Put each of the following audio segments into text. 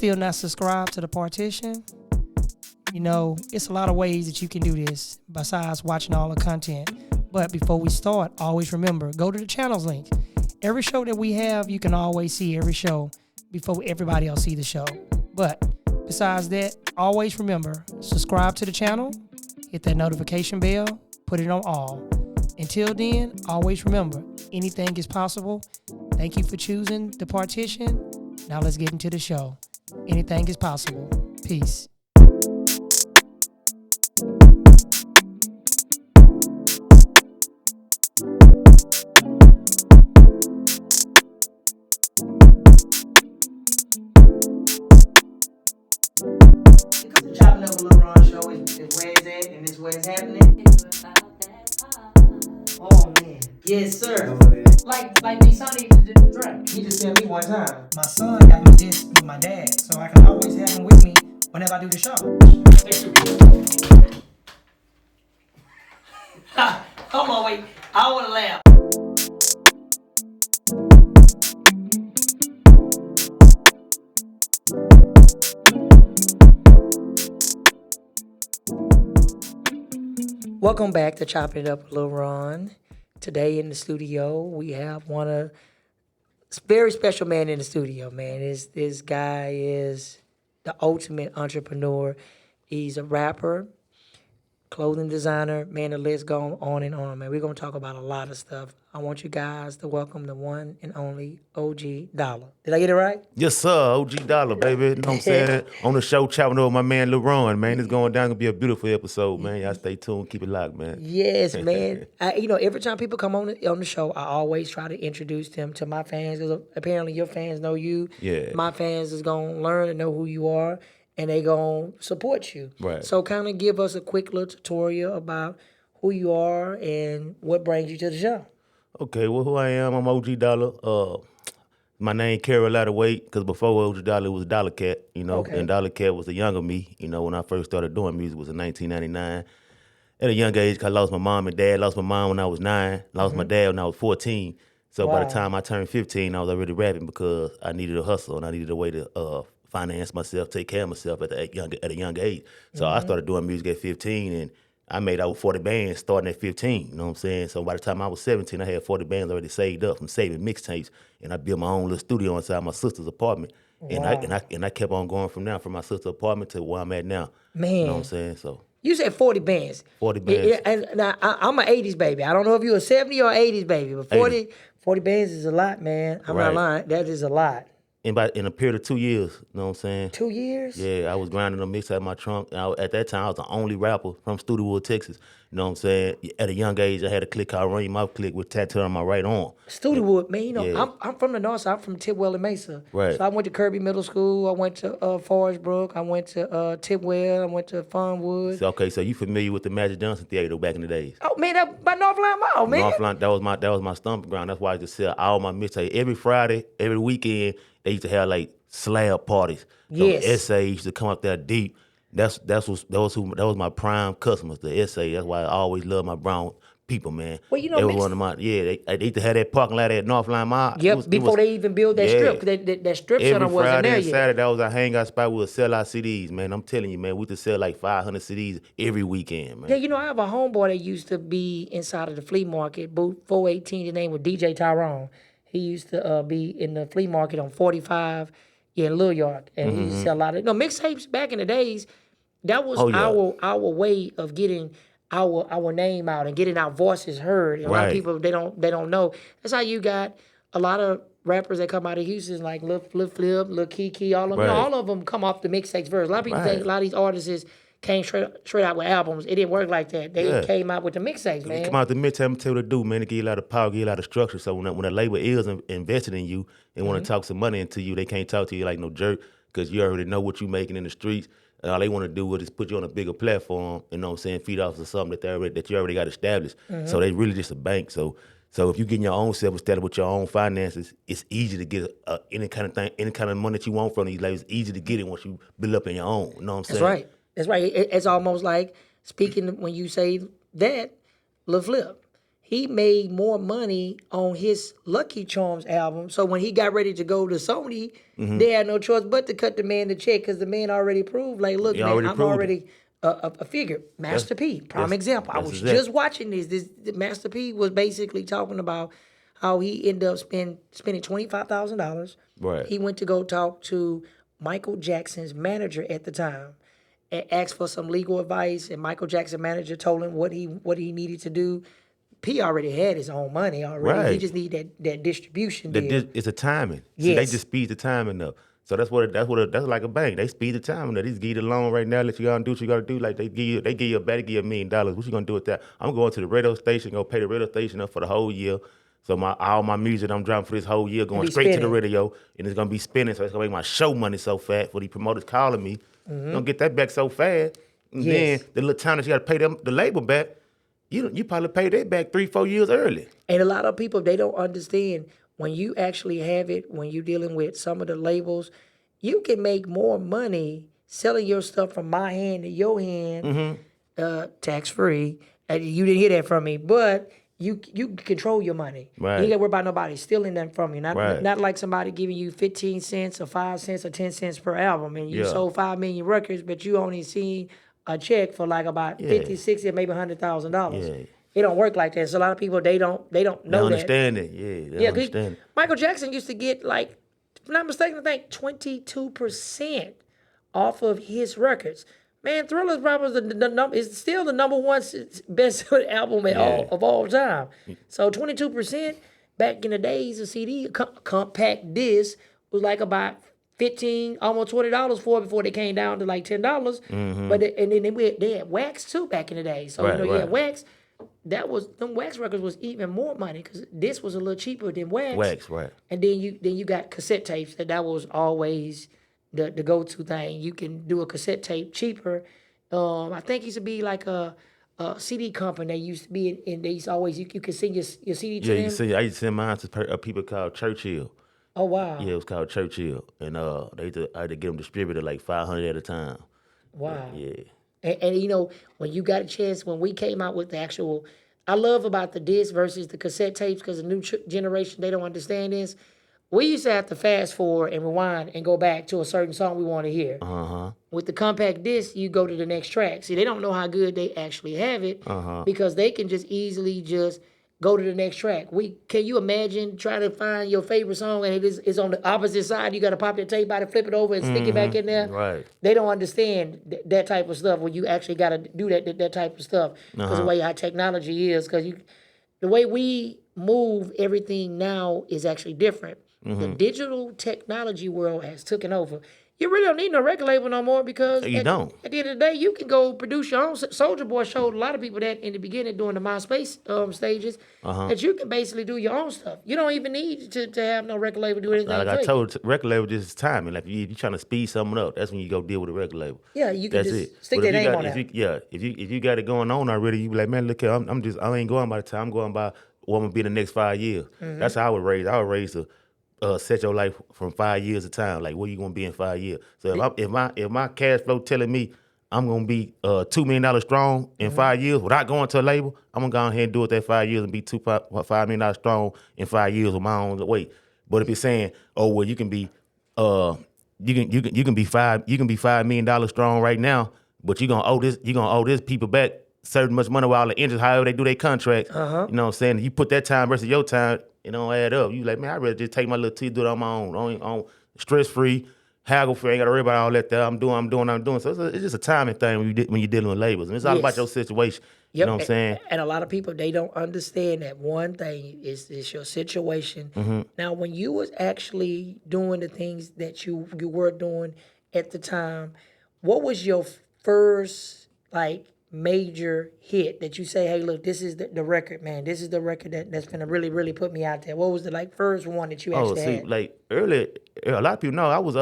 still not subscribed to the partition, you know, it's a lot of ways that you can do this besides watching all the content. But before we start, always remember, go to the channels link. Every show that we have, you can always see every show before everybody else see the show. But besides that, always remember, subscribe to the channel, hit that notification bell, put it on all. Until then, always remember, anything is possible. Thank you for choosing the partition. Now let's get into the show. Anything is possible. Peace. The Chopping Up with Lil Ron show is where it's at and it's where it's happening. Oh man. Yes, sir. Like me son used to do the drink. He just said me one time. My son got me this with my dad, so I can always have him with me whenever I do the show. Hold on, wait. I want to laugh. Welcome back to Chopping It Up with Lil Ron. Today in the studio, we have very special man in the studio, man. This guy is the ultimate entrepreneur. He's a rapper, clothing designer, man, the list goes on and on, man. We're going to talk about a lot of stuff. I want you guys to welcome the one and only OG Dolla. Did I get it right? Yes, sir. OG Dolla, baby. You know what I'm saying? On the show, chopping over my man, Lil Ron, man. It's going down. Going to be a beautiful episode, man. Y'all stay tuned. Keep it locked, man. Yes, man. Every time people come on the show, I always try to introduce them to my fans because apparently your fans know you. Yeah. My fans is going to learn and know who you are, and they going to support you. Right. So kind of give us a quick little tutorial about who you are and what brings you to the show. Okay, well, who I am, I'm OG Dolla. My name carry a lot of weight because before OG Dolla, it was Dolla Cat, you know, Okay. and Dolla Cat was the younger me, you know, when I first started doing music was in 1999. At a young age, I lost my mom and dad. Lost my mom when I was 9, lost my dad when I was 14. So by the time I turned 15, I was already rapping because I needed a hustle and I needed a way to finance myself, take care of myself at a young age. So I started doing music at 15 and I made over 40 bands starting at 15, you know what I'm saying? So by the time I was 17, I had 40 bands already saved up from saving mixtapes, and I built my own little studio inside my sister's apartment. And I kept on going from there, from my sister's apartment to where I'm at now. Man. You know what I'm saying? So You said 40 bands. 40 bands. Yeah, and now, I'm an 80s baby. I don't know if you're a 70 or 80s baby, but 40 bands is a lot, man. I'm not lying. That is a lot. In a period of 2 years, you know what I'm saying? 2 years? Yeah, I was grinding a mix out of my trunk. At that time, I was the only rapper from Studewood, Texas. You know what I'm saying? At a young age, I had a click called Run Your Mouth Click with tattoo on my right arm. Studewood, man, I'm from the north side. I'm from Tidwell and Mesa. Right. So I went to Kirby Middle School. I went to Forest Brook. I went to Tidwell. I went to Farmwood. So you familiar with the Magic Johnson Theater back in the days? Oh, man, that by Northland Mall, man. Northland, that was my stomping ground. That's why I used to sell all my mixtapes. Every Friday, every weekend, they used to have like slab parties. So Yes. SA used to come up there deep. That was my prime customers, the SA. That's why I always love my brown people, man. Well, you know, they was one of my they used to have that parking lot at Northline Mall. Yep, before they even built that strip, because that strip center Every wasn't Friday there and yet. Saturday, that was our hangout spot. We would sell our CDs, man. I'm telling you, man, we used to sell like 500 CDs every weekend, man. Yeah, I have a homeboy that used to be inside of the flea market, booth 418. His name was DJ Tyrone. He used to be in the flea market on 45 in Little York, and he used to sell a lot of mixtapes back in the days. That was our way of getting our name out and getting our voices heard. And a lot of people they don't know. That's how you got a lot of rappers that come out of Houston like Lil Flip, Lil Kiki, all of them. All of them come off the mixtapes first. A lot of people think a lot of these artists came straight out with albums. It didn't work like that. They came out with the mixtapes, man. They come out the mixtape and tell you what to do, man. They give you a lot of power, give you a lot of structure. So when a label is invested in you and want to talk some money into you, they can't talk to you like no jerk because you already know what you're making in the streets. And all they want to do is put you on a bigger platform, you know what I'm saying, feed off of something that you already got established. So they really just a bank. So if you getting your own self established with your own finances, it's easy to get any kind of thing, any kind of money that you want from these labels. It's easy to get it once you build up in your own. You know what I'm saying? That's right. It's almost like, speaking when you say that, Lil Flip. he made more money on his Lucky Charms album. So when he got ready to go to Sony, they had no choice but to cut the man the check because the man already proved, like, look, He man, already I'm proved already a figure. Master P, prime that's- example. I that's was exact- just watching this. Master P was basically talking about how he ended up spending $25,000. Right. He went to go talk to Michael Jackson's manager at the time and asked for some legal advice. And Michael Jackson's manager told him what he needed to do. P already had his own money already. He Right. just needed that distribution deal. It's a timing. See, they Yes. just speed the timing up. So that's like a bank. They speed the timing up. They just give you the loan right now. Let you go and do what you got to do. Like they give you a bet. They give you $1 million. What you gonna do with that? I'm going to the radio station. Go pay the radio station up for the whole year. So all my music I'm dropping for this whole year going straight to the radio, and it's gonna be spinning. So it's gonna make my show money so fast. For the promoters calling me, gonna get that back so fast. And then the little time that you got to pay them the label back. You probably pay that back 3-4 years early. And a lot of people, they don't understand when you actually have it, when you're dealing with some of the labels, you can make more money selling your stuff from my hand to your hand, tax free. And you didn't hear that from me, but you control your money. Right. You ain't got to worry about nobody stealing them from you. Right. Not like somebody giving you 15 cents or 5 cents or 10 cents per album, and you sold 5 million records, but you only seen a check for like about 50, 60, or maybe $100,000. Yeah. It don't work like that. So a lot of people they don't know They that. understand it. Yeah, they understand it. Michael Jackson used to get, like, if I'm not mistaken, I think 22% off of his records. Man, Thriller's probably is still the number one best album of all time. So 22% back in the days of CD compact disc was like about $15, almost $20 for it before they came down to like $10. But then they had wax too back in the day. So you had wax. Them wax records was even more money because this was a little cheaper than wax. Wax, right. And then you got cassette tapes. That was always the go-to thing. You can do a cassette tape cheaper. I think it used to be like a CD company. They used to be in they used to always you could send your CD to Yeah, them. you see, I used to send mine to people called Churchill. Oh wow. Yeah, it was called Churchill, and I had to get them distributed like 500 at a time. Wow. Yeah. And when you got a chance, when we came out with the actual, I love about the disc versus the cassette tapes because the new generation, they don't understand this. We used to have to fast forward and rewind and go back to a certain song we want to hear. With the compact disc, you go to the next track. See, they don't know how good they actually have it because they can just easily just go to the next track. Can you imagine trying to find your favorite song and it's on the opposite side? You got to pop your tape out and flip it over and stick it back in there. Right. They don't understand that type of stuff when you actually got to do that type of stuff because the way how technology is. Because the way we move everything now is actually different. The digital technology world has taken over. You really don't need no record label no more because You don't. At the end of the day, you can go produce your own. Soulja Boy showed a lot of people that in the beginning during the MySpace stages that you can basically do your own stuff. You don't even need to have no record label do anything. Like for I you. told, record label just is timing. Like if you're trying to speed something up, that's when you go deal with a record label. Yeah, you can That's just it. stick But their if you name got- on if that. if you got it going on already, you be like, man, look here, I ain't going by the time. I'm going by what I'm gonna be in the next 5 years. That's how I was raised. I was raised to set your life from 5 years of time. Like where you gonna be in 5 years. So if my cash flow telling me I'm gonna be $2 million strong in 5 years without going to a label, I'm gonna go ahead and do it that 5 years and be $5 million strong in 5 years with my own weight. But if it's saying, oh well, you can be you can be $5 million strong right now, but you're gonna owe this people back certain much money with all the interest, however they do their contracts. You know what I'm saying? You put that time versus your time, it don't add up. You like, man, I'd rather just take my little tea, do it on my own, on stress free, haggle free, ain't gotta worry about all that there. I'm doing. So it's just a timing thing when you're dealing with labels. And it's all about your situation. Yep. You know what I'm saying? And a lot of people, they don't understand that one thing is your situation. Now, when you was actually doing the things that you were doing at the time, what was your first, like, major hit that you say, hey, look, this is the record, man. This is the record that's gonna really, really put me out there. What was the, like, first one that you actually had? Like early, a lot of people know I was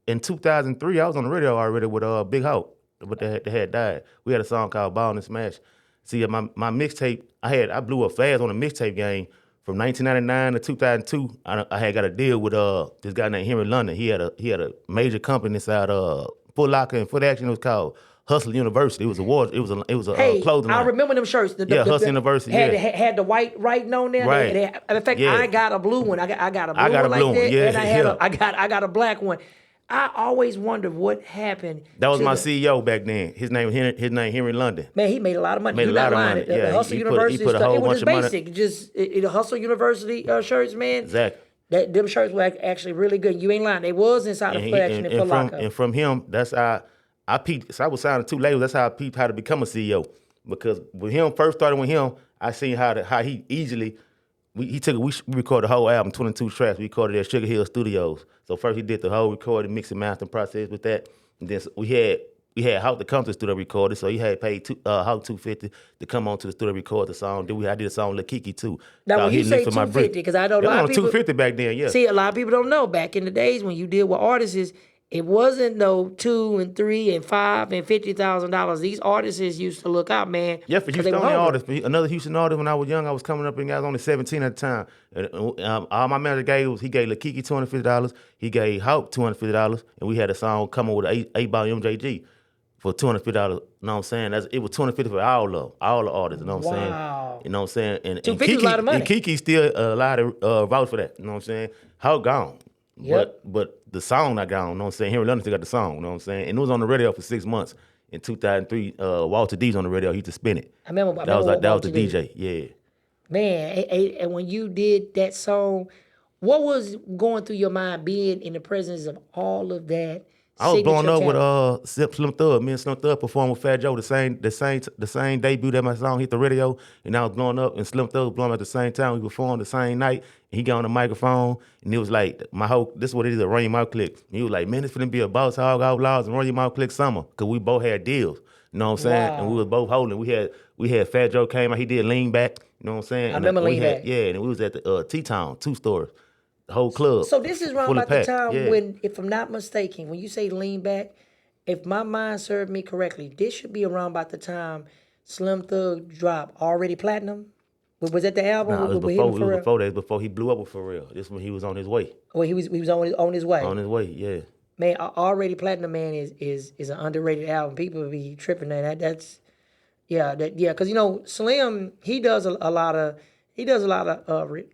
in 2003. I was on the radio already with Big Hope, but they had died. We had a song called Ball and Smash. See, my mixtape, I blew up fast on the mixtape game from 1999 to 2002. I had got a deal with this guy named Henry London. He had a major company inside Foot Locker and Foot Action. It was called Hustle University. It was a Hey, clothing line. I remember them shirts. Hustle University. Had the white writing on there. Right. In fact, Yeah. I got a blue one. I got a blue I got one a blue like one. that, Yeah, and yeah. I got a black one. I always wondered what happened. That was to my the, CEO back then. His name Henry London. Man, he made a lot of money. Made You're a lot not of lying. money. The Yeah, Hustle he University put a stuff. whole It was bunch just of money. basic. Just the Hustle University shirts, man. Exactly. Them shirts were actually really good. You ain't lying. They was inside of Foot Action and Foot Locker. And from him, that's how I peeped. So I was signing 2 labels. That's how I peeped how to become a CEO. Because when him first started with him, I seen how he easily. We recorded the whole album, 22 tracks. We recorded at Sugar Hill Studios. So first he did the whole recording, mix and mastering process with that. And then we had Hawk to come to the studio record it. So he had paid Hawk $250 to come on to the studio record the song. Then I did a song Lil Kiki too. Now when you say $250, because I know a lot of people $250 back then. Yeah. See, a lot of people don't know. Back in the days when you deal with artists, it wasn't no $2 and $3 and $5 and $50,000. These artists used to look out, man. Yeah, for Houston artist, another Houston artist. When I was young, I was coming up and I was only 17 at the time. And, all my manager he gave Lil Kiki $250. He gave Hawk $250, and we had a song coming with an 8-ball MJG for $250. You know what I'm saying? It was $250 for all the artists. You know what I'm saying? You know what I'm saying? And $250 is a lot of money. And Kiki still allowed to vouch for that. You know what I'm saying? Hawk gone. Yep. But the song not gone. You know what I'm saying? Henry London still got the song. You know what I'm saying? And it was on the radio for 6 months. In 2003, Walter D's on the radio. He used to spin it. I remember that was the DJ. Yeah. Man, and when you did that song, what was going through your mind being in the presence of all of that? I was blowing up with Slim Thug. Me and Slim Thug performed with Fat Joe the same debut that my song hit the radio, and I was blowing up, and Slim Thug was blowing up at the same time. We performed the same night, and he got on the microphone, and it was like this is what it is, a Run Your Mouth Click. He was like, man, this finna be a Boss Hog Outlaws and Run Your Mouth Click summer, because we both had deals. You know what I'm saying? Wow. And we was both holding. We had Fat Joe came out, he did Lean Back. You know what I'm saying? I remember Lean Back. Yeah, and we was at the T-Town, 2 stores. The whole club. So this is around about the time when, if I'm not mistaken, when you say Lean Back, if my mind served me correctly, this should be around about the time Slim Thug dropped Already Platinum. Was that the album? Nah, it was before he blew up with For Real. This when he was on his way. Oh, he was on his way. On his way, yeah. Man, Already Platinum, man, is an underrated album. People be tripping on that. Because you know Slim, he does a lot of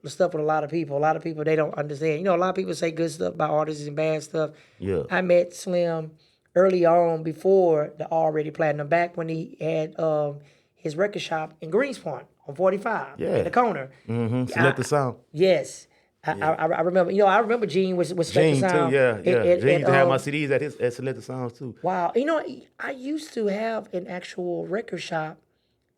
stuff with a lot of people. A lot of people, they don't understand. You know, a lot of people say good stuff about artists and bad stuff. Yeah. I met Slim early on before the Already Platinum, back when he had his record shop in Greenspoint on 45 in the corner. Mm-hmm. Select the Sound. Yes. I remember. You know, I remember Gene was Select the Sound. Too, yeah. Gene used to have my CDs at Select the Sounds too. Wow. You know, I used to have an actual record shop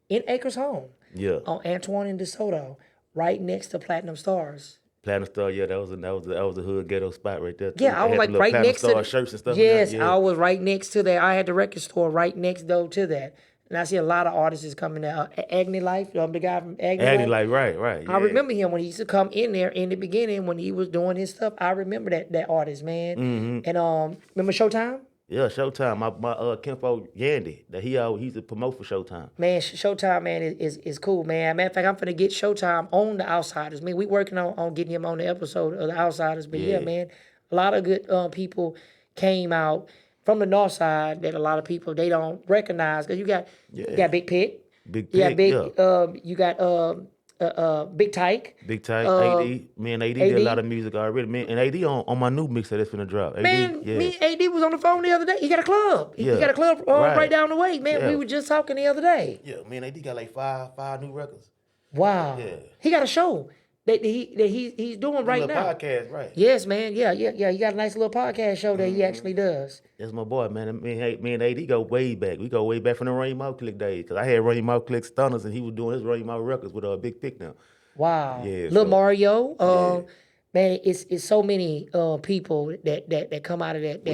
in Acres Home. Yeah. On Antoine and DeSoto, right next to Platinum Stars. Platinum Star, yeah, that was a hood ghetto spot right there. Yeah, I was like right next to shirts and stuff. Yes, I was right next to that. I had the record store right next door to that. And I see a lot of artists coming out. Agni Life, the guy from Agni Life, right. Yeah. I remember him when he used to come in there in the beginning when he was doing his stuff. I remember that artist, man. Mm-hmm. And remember Showtime? Yeah, Showtime. My Kenfo Yandy, that he used to promote for Showtime. Man, Showtime, man, is cool, man. Matter of fact, I'm finna get Showtime on The Outsiders. Man, we working on getting him on the episode of The Outsiders. But yeah man, a lot of good people came out from the North Side that a lot of people, they don't recognize. Because you got Big Pit. Big Pit, you got Big Tyke. Big Tyke, AD. Me and AD did a lot of music already. Me and AD on my new mix that's finna drop. Me and AD was on the phone the other day. He got a club. He got a club right down the way. Man, we were just talking the other day. Yeah, me and AD got like five new records. Wow. Yeah. He got a show that he's doing right now. Podcast, right? Yes, man. Yeah. He got a nice little podcast show that he actually does. That's my boy, man. Me and AD go way back. We go way back from the Run Your Mouth Click days. Because I had Run Your Mouth Click Stunners, and he was doing his Run Your Mouth records with a Big Pick now. Wow. Yeah. Lil Mario. Man, it's so many people that come out of that.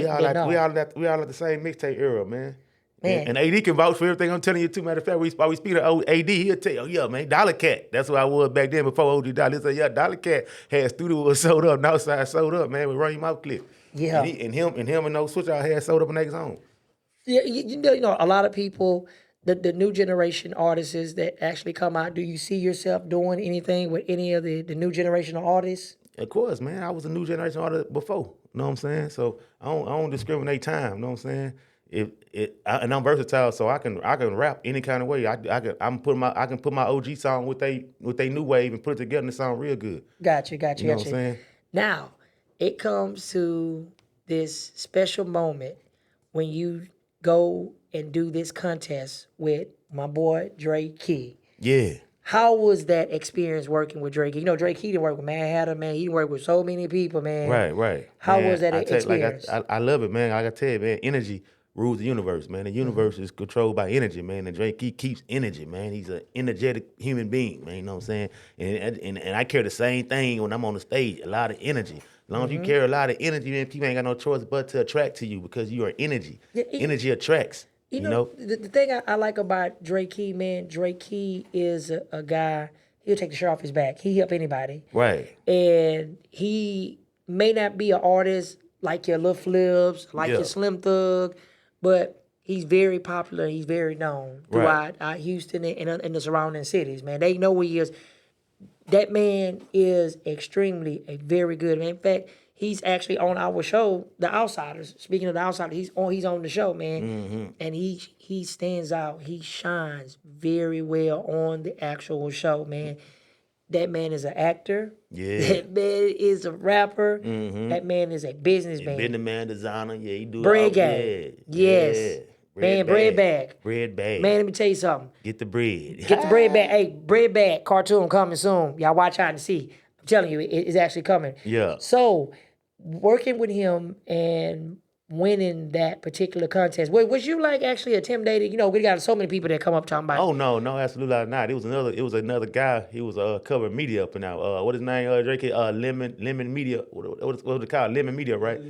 We all at the same mixtape era, man. And AD can vouch for everything I'm telling you too. Matter of fact, we speak to old AD, he'll tell you, yeah, man, Dollar Cat. That's what I was back then before OG Dollar. He said, yeah, Dollar Cat had studio was sold up, Northside sold up, man, with Run Your Mouth Click. Yeah. And him and those Switch out had sold up in their zone. Yeah, you know, a lot of people, the new generation artists that actually come out, do you see yourself doing anything with any of the new generation of artists? Of course, man. I was a new generation artist before. You know what I'm saying? So I don't discriminate time. You know what I'm saying? and I'm versatile, so I can rap any kind of way. I can put my OG song with they new wave and put it together and it sound real good. Gotcha. You know what I'm saying? Now, it comes to this special moment when you go and do this contest with my boy Dre Key. Yeah. How was that experience working with Drake? You know, Drake, he didn't work with Mad Hatter, man. He worked with so many people, man. Right. How Man, was that I tell you, experience? I love it, man. Like I tell you, man, energy rules the universe, man. The universe is controlled by energy, man. And Drake, he keeps energy, man. He's an energetic human being, man. You know what I'm saying? And I carry the same thing when I'm on the stage, a lot of energy. As long as you carry a lot of energy, man, people ain't got no choice but to attract to you because you are energy. Energy attracts. You know? The thing I like about Drake Key, man, Drake Key is a guy, he'll take the shirt off his back. He help anybody. Right. And he may not be an artist like your Lil Flips, like your Slim Thug, but he's very popular. He's very known throughout Houston and the surrounding cities, man. They know who he is. That man is extremely a very good man. In fact, he's actually on our show, The Outsiders. Speaking of The Outsiders, he's on the show, man. And he stands out. He shines very well on the actual show, man. That man is an actor. Yeah. That man is a rapper. That man is a businessman. Businessman, designer. Yeah, he do Bread it all. guy. Yes. Yeah. Man, bread bag. Bread bag. Man, let me tell you something. Get the bread. Get the bread bag. Hey, bread bag cartoon coming soon. Y'all watch out and see. I'm telling you, it's actually coming. Yeah. So, working with him and winning that particular contest, was you like actually intimidated? You know, we got so many people that come up talking about. Oh no, absolutely not. It was another guy. He was covering media up and out. What his name? Drake. Lemon Media. What they call it? Lemon Media, right?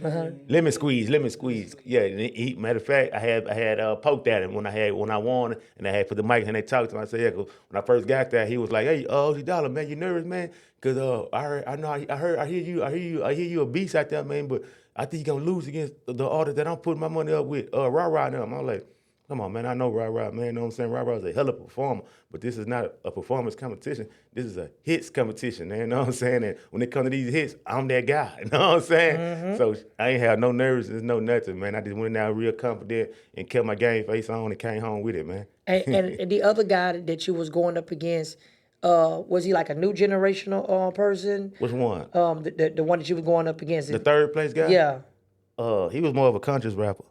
Lemon Squeeze. Yeah. And matter of fact, I had poked at him when I won, and I had put the mic and they talked to him. I said, yeah, 'cause when I first got there, he was like, hey, Dolla, man, you nervous, man? Cause I hear you a beast out there, man, but I think you're gonna lose against the artist that I'm putting my money up with, Rah and them. I'm like, come on, man, I know Rah, man, you know what I'm saying? Rah is a hell of a performer, but this is not a performance competition. This is a hits competition, man, you know what I'm saying? And when it comes to these hits, I'm that guy, you know what I'm saying? So I ain't have no nervousness, no nothing, man. I just went out real confident and kept my game face on and came home with it, man. And the other guy that you was going up against, was he like a new generational person? Which one? The one that you were going up against. The third place guy? Yeah. He was more of a country rapper.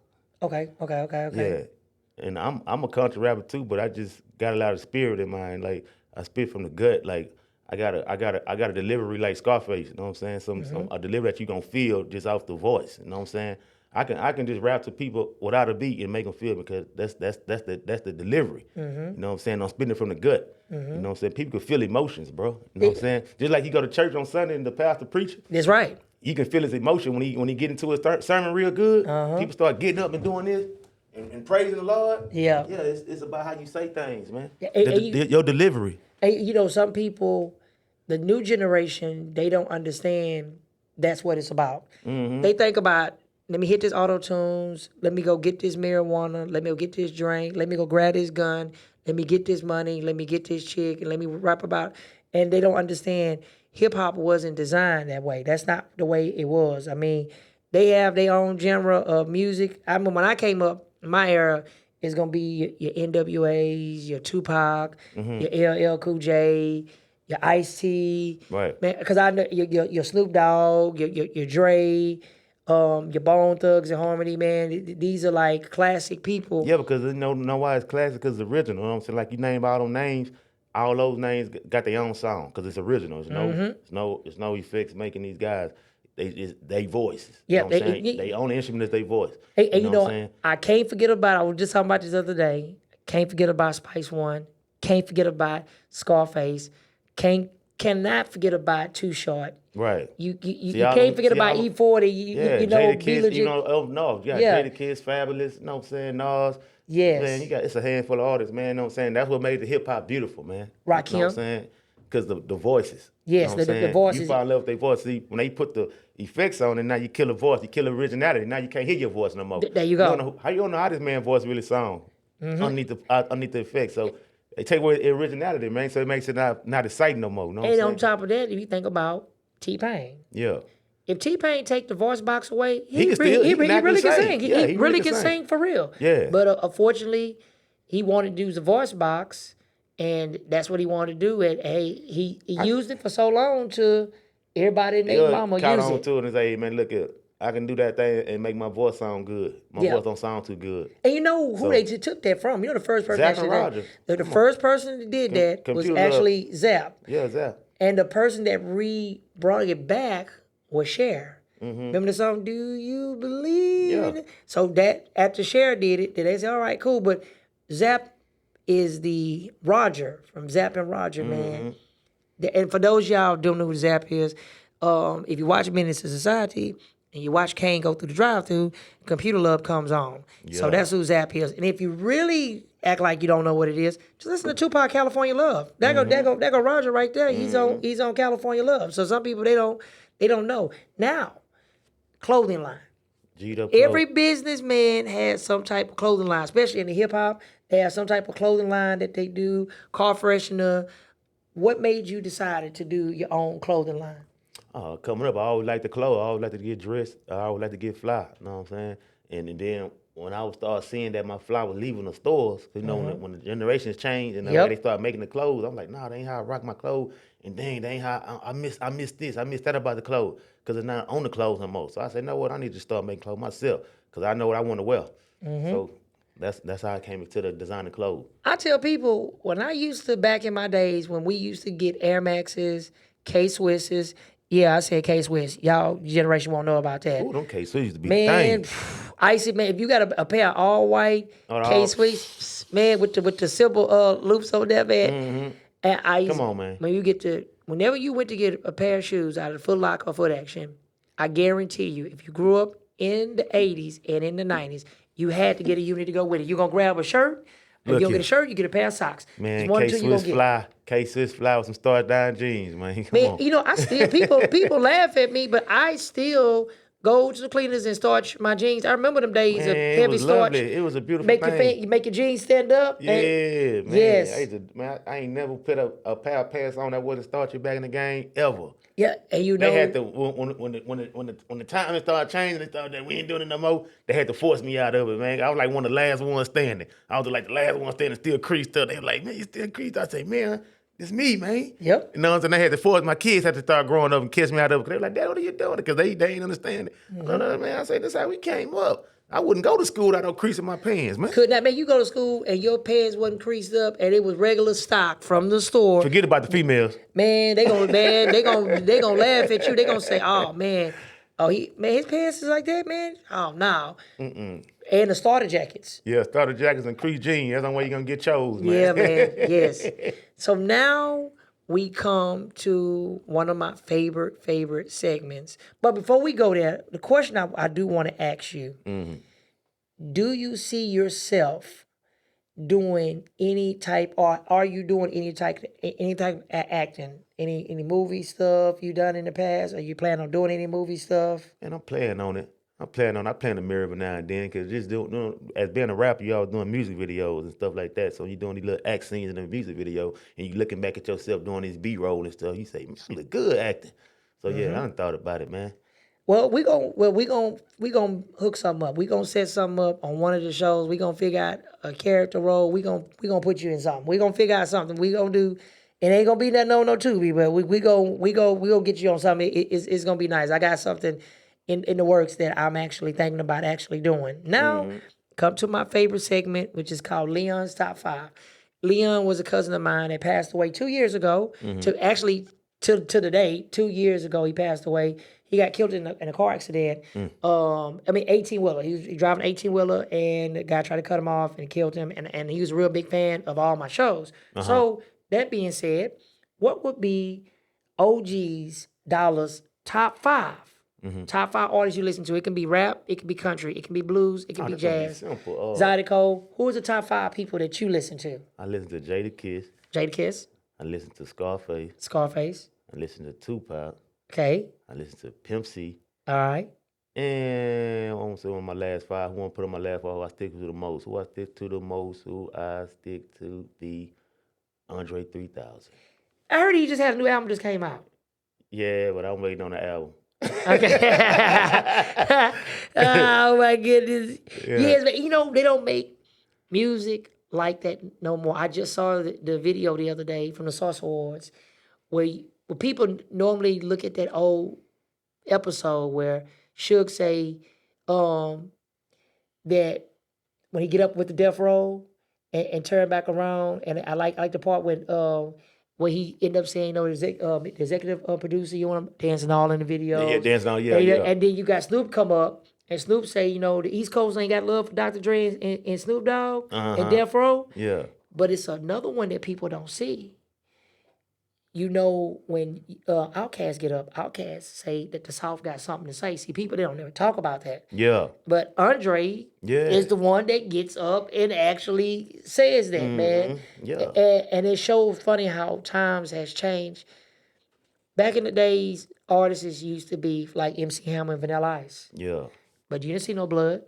Okay. Yeah. And I'm a country rapper too, but I just got a lot of spirit in mine. Like I spit from the gut. Like I got a delivery like Scarface. You know what I'm saying? A delivery that you gonna feel just off the voice. You know what I'm saying? I can just rap to people without a beat and make them feel because that's the delivery. You know what I'm saying? I'm spitting it from the gut. You know what I'm saying? People can feel emotions, bro. You know what I'm saying? Just like you go to church on Sunday and the pastor preach. That's right. You can feel his emotion when he get into his sermon real good. People start getting up and doing this and praising the Lord. Yeah. Yeah, it's about how you say things, man. Your delivery. You know, some people, the new generation, they don't understand that's what it's about. They think about, let me hit this auto-tunes, let me go get this marijuana, let me go get this drink, let me go grab this gun, let me get this money, let me get this chick, and let me rap about, and they don't understand hip-hop wasn't designed that way. That's not the way it was. I mean, they have their own genre of music. I mean, when I came up, my era, it's going to be your NWAs, your Tupac, your LL Cool J, your Ice-T. Right. Man, because I know your Snoop Dogg, your Dre, your Bone Thugs and Harmony, man. These are like classic people. Yeah, because you know why it's classic? Because it's original. You know what I'm saying? Like you name all them names, all those names got their own song because it's original. It's no effects making these guys. They voices. Yeah, you know what I'm saying? They own the instrument is their voice. Hey, you know what I'm saying? I can't forget about, I was just talking about this the other day. Can't forget about Spice One. Can't forget about Scarface. Cannot forget about Too Short. Right. You can't forget about E40. You know, Jada Kiss, you know, Jada Kiss, Fabulous, you know what I'm saying, Nas. Yes. Man, it's a handful of artists, man, you know what I'm saying? That's what made the hip hop beautiful, man. Rakim. You know what I'm saying? Because the voices. Yes, you know the voices. You fall in love with their voice. See, when they put the effects on it, now you kill a voice, you kill originality. Now you can't hear your voice no more. There you go. How you don't know how this man's voice really sound underneath the effects. So they take away the originality, man, so it makes it not exciting no more. You know what I'm And saying? on top of that, if you think about T-Pain. Yeah. if T-Pain take the voice box away, He can still- he can really can actually sing. sing. Yeah, He really can sing for real. Yeah. But unfortunately, he wanted to use the voice box, and that's what he wanted to do. And hey, he used it for so long to everybody and their mama caught use on it. to it and say, hey, man, look at, I can do that thing and make my voice sound good. My Yeah. voice don't sound too good. And you know who they took that from? You know the first person Zach actually and Roger. the first person that did that was Computer actually Zap. Yeah, Zach. And the person that brought it back was Cher. Remember the song, Do You Believe in It? So that after Cher did it, they said, all right, cool. But Zap is the Roger from Zap and Roger, man. And for those y'all who don't know who Zap is, if you watch Menace to Society and you watch Kane go through the drive-thru, Computer Love comes on. So that's who Zap is. And if you really act like you don't know what it is, just listen to Tupac California Love. That go Roger right there. He's on California Love. So some people they don't know. Now, clothing line. Every businessman has some type of clothing line, especially in the hip hop. They have some type of clothing line that they do, car freshener. What made you decide to do your own clothing line? Coming up, I always like the clothes. I always like to get dressed. I always like to get fly. You know what I'm saying? And then when I would start seeing that my fly was leaving the stores, you know, when the generations changed and the way they start making the clothes, I'm like, nah, that ain't how I rock my clothes. And dang, that ain't how I miss this. I miss that about the clothes because it's not on the clothes no more. So I said, no, what? I need to start making clothes myself because I know what I want to wear. So that's how I came into the designing clothes. I tell people, when I used to, back in my days, when we used to get Air Maxes, K-Swisses, yeah, I said K-Swiss. Y'all generation won't know about that. Ooh, them K-Swiss used to be man, things. Icy, man, if you got a pair of all white K-Swiss, man, with the simple loops over there, man, and ice. Come on, man. Whenever you went to get a pair of shoes out of Foot Locker or Foot Action, I guarantee you, if you grew up in the 80s and in the 90s, you had to get a unit to go with it. You're going to grab a shirt. If you don't get a shirt, you get a pair of socks. Man, K-Swiss fly with some Star Down jeans, man. Come on. You know, I still, people laugh at me, but I still go to the cleaners and starch my jeans. I remember them days of heavy starch. It was a beautiful thing. You make your jeans stand up. Yeah, man. Yes. I ain't never put a pair of pants on that wasn't starchy back in the game, ever. Yeah, and you know they had to when the time started changing, they thought that we ain't doing it no more. They had to force me out of it, man. I was like one of the last ones standing. I was like the last one standing, still creased up. They were like, man, you still creased? I say, man, it's me, man. Yep. You know what I'm saying? They had to force my kids had to start growing up and kiss me out of it. They were like, Dad, what are you doing? Because they ain't understand it. No, man. I say, this is how we came up. I wouldn't go to school without no crease in my pants, man. Could not, man. You go to school and your pants wasn't creased up and it was regular stock from the store. Forget about the females. Man, they gonna laugh at you. They gonna say, oh man, his pants is like that, man. Oh no. And the starter jackets. Yeah, starter jackets and crease jeans. That's the way you're gonna get chose, man. Yeah, man. Yes. So now we come to one of my favorite segments. But before we go there, the question I do want to ask you, do you see yourself doing any type, or are you doing any type of acting? Any movie stuff you done in the past? Are you planning on doing any movie stuff? And I'm planning on it. I play in the mirror every now and then because just as being a rapper, you always doing music videos and stuff like that. So you're doing these little act scenes in the music video and you looking back at yourself doing this B-roll and stuff. You say, man, I look good acting. So yeah, I done thought about it, man. Well, we gonna hook something up. We gonna set something up on one of the shows. We gonna figure out a character role. We gonna put you in something. We gonna figure out something. We gonna do. It ain't gonna be nothing no Tubi, but we gonna get you on something. It's gonna be nice. I got something in the works that I'm actually thinking about actually doing. Now, come to my favorite segment, which is called Leon's Top 5. Leon was a cousin of mine that passed away 2 years ago. To the day, 2 years ago, he passed away. He got killed in a car accident. 18-wheeler. He was driving an 18-wheeler, and the guy tried to cut him off and killed him. And he was a real big fan of all my shows. So, that being said, what would be OG's Dolla's top 5? Top 5 artists you listen to. It can be rap, it can be country, it can be blues, it can be jazz. Simple. Zydeco. Who is the top 5 people that you listen to? I listen to Jada Kiss. Jada Kiss. I listen to Scarface. Scarface. I listen to Tupac. Okay. I listen to Pimp C. All right. And I want to say one of my last 5. Who I want to put on my last 5? Who I stick to the most? Who I stick to the Andre 3000. I heard he just had a new album just came out. Yeah, but I'm waiting on the album. Okay. Oh my goodness. Yeah. Yes, but they don't make music like that no more. I just saw the video the other day from the Source Awards where people normally look at that old episode where Suge say that when he get up with the death roll and turn back around, and I like the part when he end up saying, the executive producer, you want him dancing all in the video. Yeah, dancing all, yeah. And then you got Snoop come up, and Snoop say, the East Coast ain't got love for Dr. Dre and Snoop Dogg and Death Row. Yeah. But it's another one that people don't see. When Outkast get up, Outkast say that the South got something to say. See, people, they don't never talk about that. Yeah. But Andre is the one that gets up and actually says that, man. Yeah. And it shows funny how times has changed. Back in the days, artists used to be like MC Hammer and Vanilla Ice. Yeah. But you didn't see no blood.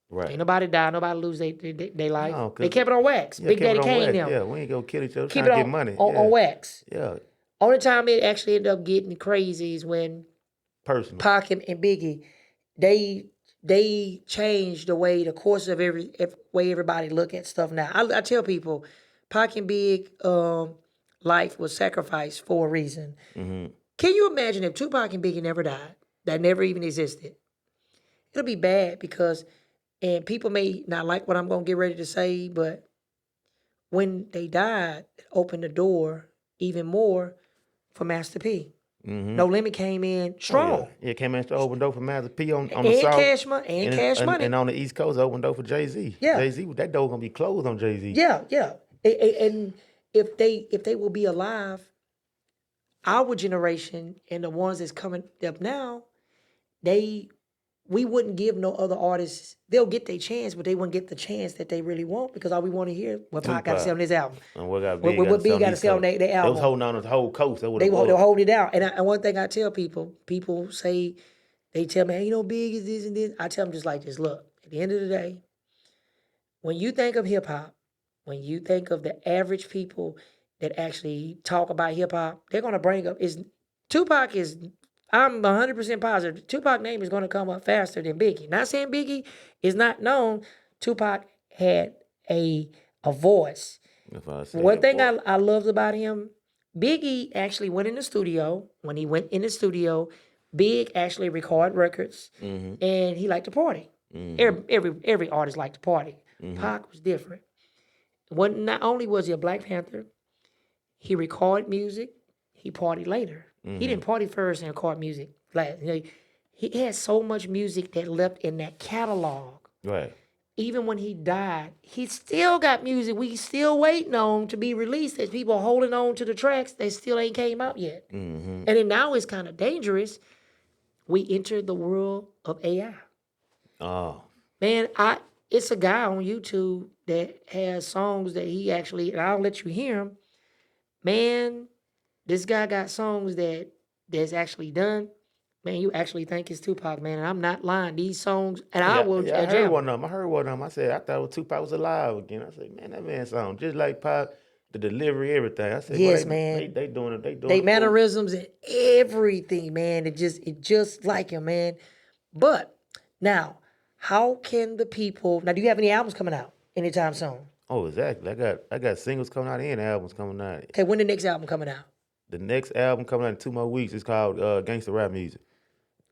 Right. Ain't nobody die, nobody lose their life. No, they kept it on wax. Big Daddy Kane them. Yeah, we ain't gonna kill each other, Keep trying it to get money. On wax. Yeah. Only time it actually ended up getting crazy is when Personal. Pac and Biggie, they changed the course of every way everybody look at stuff now. I tell people, Pac and Big life was sacrificed for a reason. Mm-hmm. Can you imagine if Tupac and Biggie never died, that never even existed? It'll be bad because, and people may not like what I'm going to get ready to say, but when they died, it opened the door even more for Master P. Mm-hmm. No Limit came in strong. Yeah, came in strong, opened door for Master P on and the South. Cash Money. And on the East Coast, opened door for Jay-Z. Yeah. Jay-Z, that door gonna be closed on Jay-Z. Yeah. And if they will be alive, our generation and the ones that's coming up now, we wouldn't give no other artists. They'll get their chance, but they wouldn't get the chance that they really want because all we want to hear what Pac got to say on his album. And what Big got to say on their album. They was holding on to the whole coast. They were holding it down. And one thing I tell people say, they tell me, hey, Big is this and this. I tell them just like this. Look, at the end of the day, when you think of hip hop, when you think of the average people that actually talk about hip hop, they're gonna bring up Tupac is. I'm 100% positive Tupac name is going to come up faster than Biggie. Not saying Biggie is not known. Tupac had a voice. One thing I loved about him, Biggie actually went in the studio. When he went in the studio, Big actually recorded records, and he liked to party. Every artist liked to party. Pac was different. Not only was he a Black Panther, he recorded music, he partied later. He didn't party first and record music last. He had so much music that left in that catalog. Right. Even when he died, he still got music we still waiting on to be released. There's people holding on to the tracks that still ain't came out yet. And then now it's kind of dangerous. We entered the world of AI. Oh. Man, it's a guy on YouTube that has songs that he actually, and I'll let you hear him. Man, this guy got songs that's actually done. Man, you actually think it's Tupac, man. And I'm not lying. These songs, and I will. I heard one of them. I said, I thought Tupac was alive again. I said, man, that man sound just like Pac. The delivery, everything. I said, yes, man. They doing it. They mannerisms and everything, man. It just like him, man. But now, how can the people? Now, do you have any albums coming out anytime soon? Oh, exactly. I got singles coming out and albums coming out. Okay, when the next album coming out? The next album coming out in 2 more weeks. It's called Gangsta Rap Music.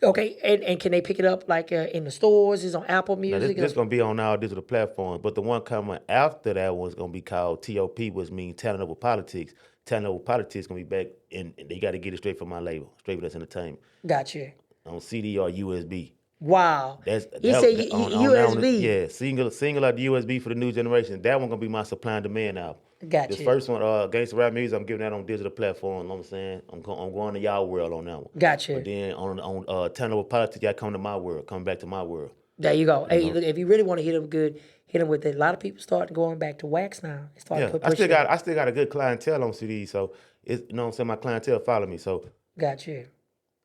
Okay, and can they pick it up like in the stores? Is on Apple Music? Now, this going to be on all digital platforms, but the one coming after that one's going to be called TOP, which means Talent Over Politics. Talent Over Politics going to be back, and they got to get it straight from my label, Straight With Us Entertainment. Gotcha. On CD or USB. Wow. He said USB. Yeah, single out the USB for the new generation. That one going to be my supply and demand album. Gotcha. This first one, Gangsta Rap Music, I'm giving that on digital platform. You know what I'm saying? I'm going to y'all world on that one. Gotcha. But then on Talent Over Politics, y'all come to my world, come back to my world. There you go. Hey, look, if you really want to hit them good, hit them with it. A lot of people starting going back to wax now. I still got a good clientele on CD, so it's, you know what I'm saying, my clientele follow me. So gotcha.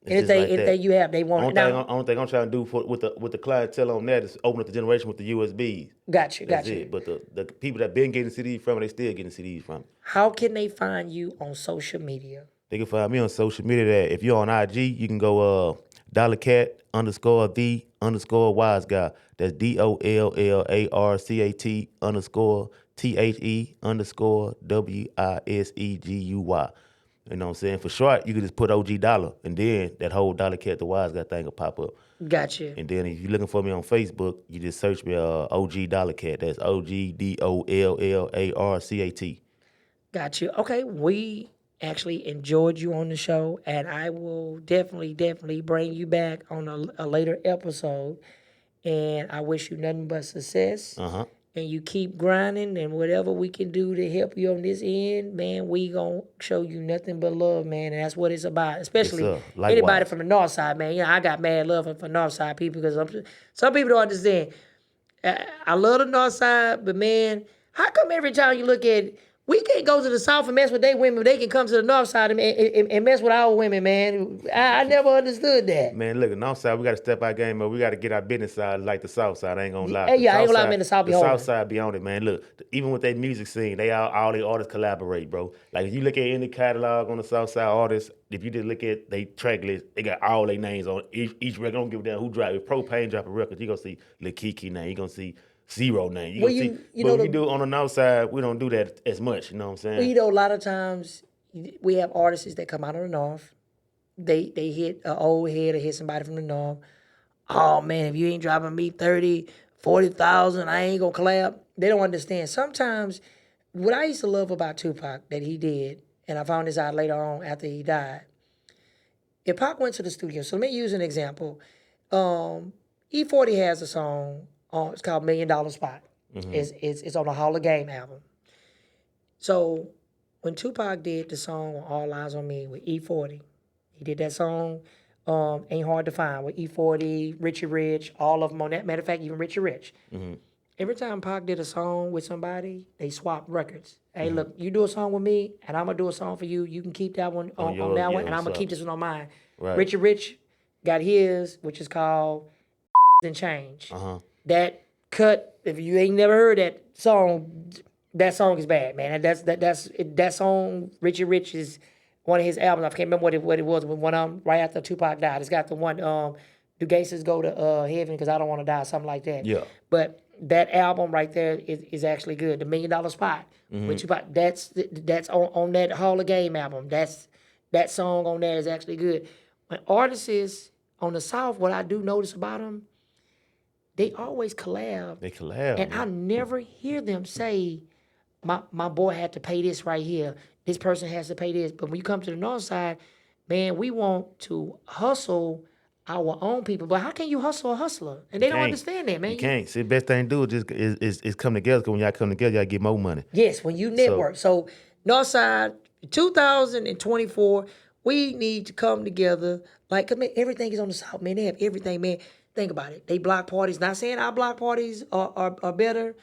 Anything you have, they want it now. Only thing I'm trying to do with the clientele on that is open up the generation with the USBs. Gotcha. It. But the people that been getting CDs from it, they still getting CDs from it. How can they find you on social media? They can find me on social media. That if you're on IG, you can go Dollar Cat _the wise guy. That's DOLLARCAT _THE_WISEGUY. You know what I'm saying? For short, you can just put OG Dollar, and then that whole Dollar Cat the Wise Guy thing will pop up. Gotcha. And then if you're looking for me on Facebook, you just search me OG Dollar Cat. That's OGDOLLARCAT. Gotcha. Okay, we actually enjoyed you on the show, and I will definitely bring you back on a later episode. And I wish you nothing but success. And you keep grinding, and whatever we can do to help you on this end, man, we gonna show you nothing but love, man. And that's what it's about. Especially anybody from the north side, man. You know, I got mad love for north side people because some people don't understand. I love the north side, but man, how come every time you look at we can't go to the south and mess with their women, but they can come to the north side and mess with our women, man? I never understood that. Man, look, the north side, we got to step our game up. We got to get our business side like the south side. I ain't going to lie. Hey, yeah, I ain't going to lie, man. The south be holding. The south side be on it, man. Look, even with their music scene, all the artists collaborate, bro. Like, if you look at any catalog on the south side artists, if you just look at their track list, they got all their names on each record. Don't give a damn who drop. If Propane drop a record, you going to see Lil Kiki name. You going to see Zero name. But when you do on the north side, we don't do that as much. You know what I'm saying? Well, you know, a lot of times we have artists that come out of the north. They hit an old head or hit somebody from the north. Oh man, if you ain't dropping me 30, 40,000, I ain't gonna collab. They don't understand. Sometimes what I used to love about Tupac that he did, and I found this out later on after he died. If Pac went to the studio, so let me use an example. E40 has a song. It's called $1 Million Spot. It's on the Hall of Game album. So when Tupac did the song All Eyes on Me with E40, he did that song Ain't Hard to Find with E40, Richie Rich, all of them on that. Matter of fact, even Richie Rich. Every time Pac did a song with somebody, they swapped records. Hey, look, you do a song with me, and I'm going to do a song for you. You can keep that one on that one, and I'm going to keep this one on mine. Right. Richie Rich got his, which is called and Change. That cut, if you ain't never heard that song is bad, man. That song, Richie Rich, is one of his albums. I can't remember what it was, but one of them right after Tupac died. It's got the one, Do Gangsters Go to Heaven Because I Don't Want to Die, something like that. Yeah. But that album right there is actually good. The $1 Million Spot with Tupac, that's on that Hall of Game album. That song on there is actually good. When artists on the South, what I do notice about them, they always collab. They collab. And I never hear them say, my boy had to pay this right here. This person has to pay this. But when you come to the north side, man, we want to hustle our own people. But how can you hustle a hustler? And they don't understand that, man. You can't. See, the best thing to do is come together. Because when y'all come together, y'all get more money. Yes, when you network. So north side, 2024, we need to come together. Like, I mean, everything is on the south, man. They have everything, man. Think about it. They block parties. Not saying our block parties are better.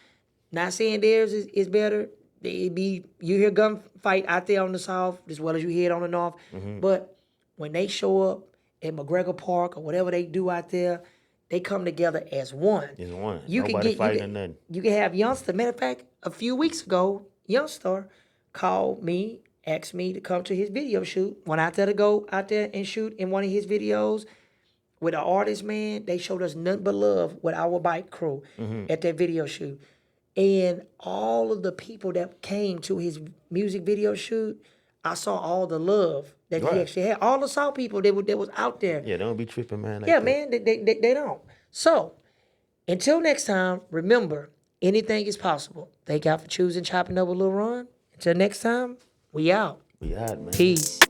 Not saying theirs is better. You hear gunfight out there on the south as well as you hear it on the north. But when they show up at McGregor Park or whatever they do out there, they come together as one. As one. Nobody fighting or nothing. You can have Youngster. Matter of fact, a few weeks ago, Youngster called me, asked me to come to his video shoot. Went out there to go out there and shoot in one of his videos. With the artist, man, they showed us nothing but love with our bike crew at that video shoot. And all of the people that came to his music video shoot, I saw all the love that he actually had. All the South people that was out there. Yeah, they don't be tripping, man. Man, they don't. So, until next time, remember, anything is possible. Thank y'all for choosing Chopping Up with Lil Ron. Until next time, we out. We out, man. Peace.